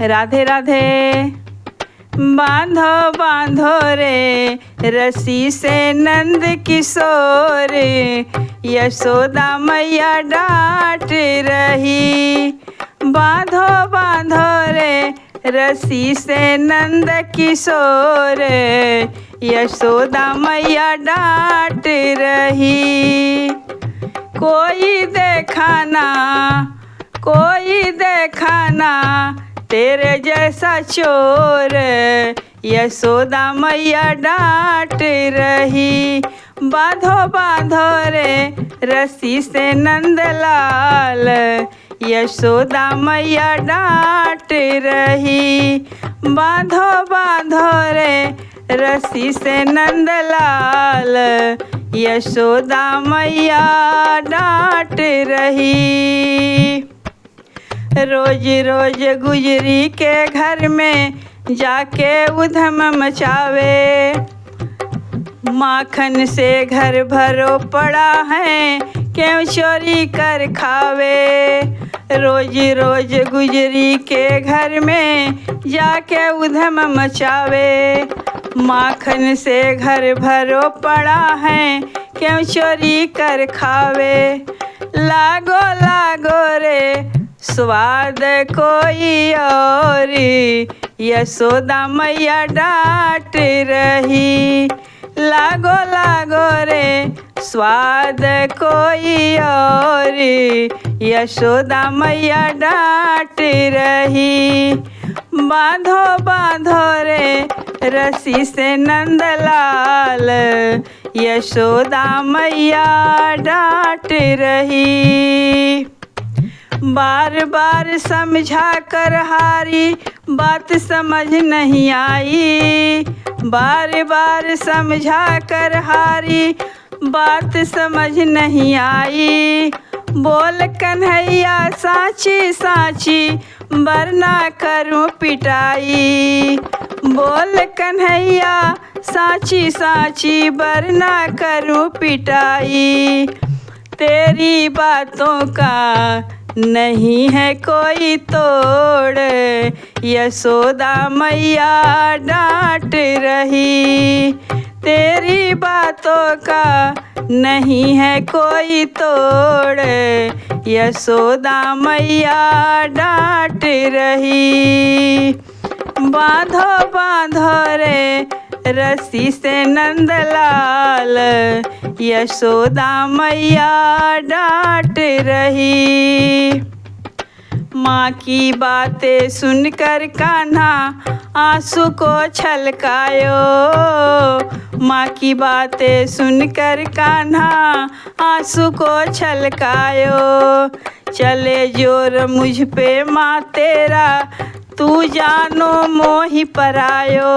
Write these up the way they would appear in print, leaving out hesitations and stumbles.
राधे राधे। बांधो बांधो रे रस्सी से नंद किशोर, यशोदा मैया डांट रही। बांधो बांधो रे रस्सी से नंद किशोर, यशोदा मैया डांट रही। कोई देखा ना तेरे जैसा चोर, यशोदा मैया डांट रही। बांधो बांधो रे रस्सी से नंदलाल, यशोदा मैया डांट रही। बांधो बांधो रे रस्सी से नंदलाल, यशोदा मैया डांट रही। रोज रोज गुजरी के घर में जाके उधम मचावे, माखन से घर भरो पड़ा है क्यों चोरी कर खावे। रोज रोज गुजरी के घर में जाके उधम मचावे, माखन से घर भरो पड़ा है क्यों चोरी कर खावे। लागो लागो रे स्वाद कोई और, यशोदा मैया डांट रही। लागो लागो रे स्वाद कोई और, यशोदा मैया डांट रही। बांधो बांधो रे रस्सी से नंदलाल, यशोदा मैया डांट रही। बार बार समझा कर हारी बात समझ नहीं आई, बार बार समझा कर हारी बात समझ नहीं आई। बोल कन्हैया साची साची वरना करूं पिटाई। बोल कन्हैया साची साची वरना करूं पिटाई। तेरी बातों का नहीं है कोई तोड़, यशोदा मैया डांट रही। तेरी बातों का नहीं है कोई तोड़, यशोदा मैया डांट रही। बांधो बांधो रे रस्सी से नंदलाल, यशोदा मैया डांट रही। माँ की बातें सुनकर कान्हा आंसू को छलकायो, माँ की बातें सुनकर कान्हा आंसू को छलकायो। चले जोर मुझ पे माँ तेरा तू जानो मोहि परायो।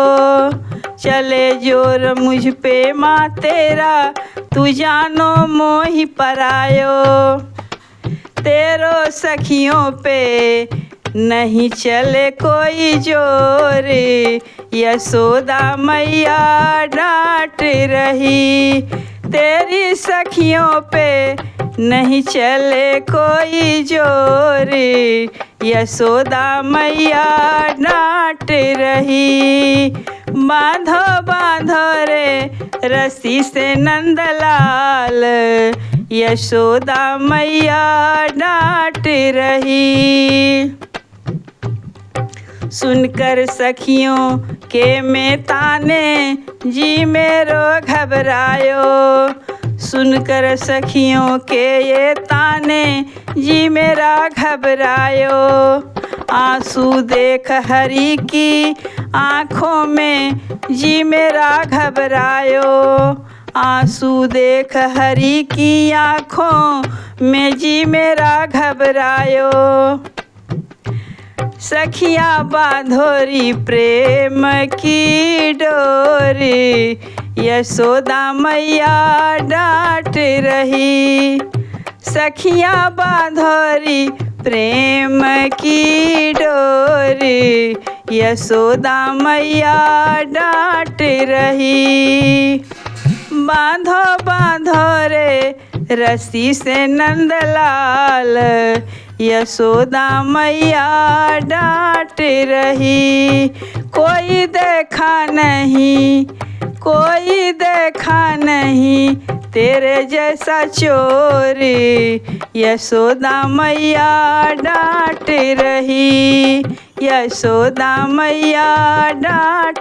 चले जोर मुझ पे माँ तेरा तू जानो मोहि परायो। तेरो सखियों पे नहीं चले कोई जोर, यशोदा मैया डांट रही। तेरी सखियों पे नहीं चले कोई जोर, यशोदा मैया डांट रही। बांधो बांधो रे रस्सी से नंदलाल, यशोदा मैया डांट रही। सुनकर सखियों के में ताने जी मेरो घबरायो, सुनकर सखियों के ये ताने जी मेरा घबरायो। आंसू देख हरि की आँखों में जी मेरा घबरायो, आंसू देख हरि की आँखों में जी मेरा घबरायो। सखिया बांधोरी प्रेम की डोरी, यशोदा मैया डांट रही। सखिया बांधोरी प्रेम की डोरी, यशोदा मैया डांट रही। बांधो बांधो रे रस्सी से नंदलाल, यशोदा मैया डांट रही। कोई देखा नहीं, कोई देखा नहीं तेरे जैसा चोर, यशोदा मैया डांट रही, यशोदा मैया डांट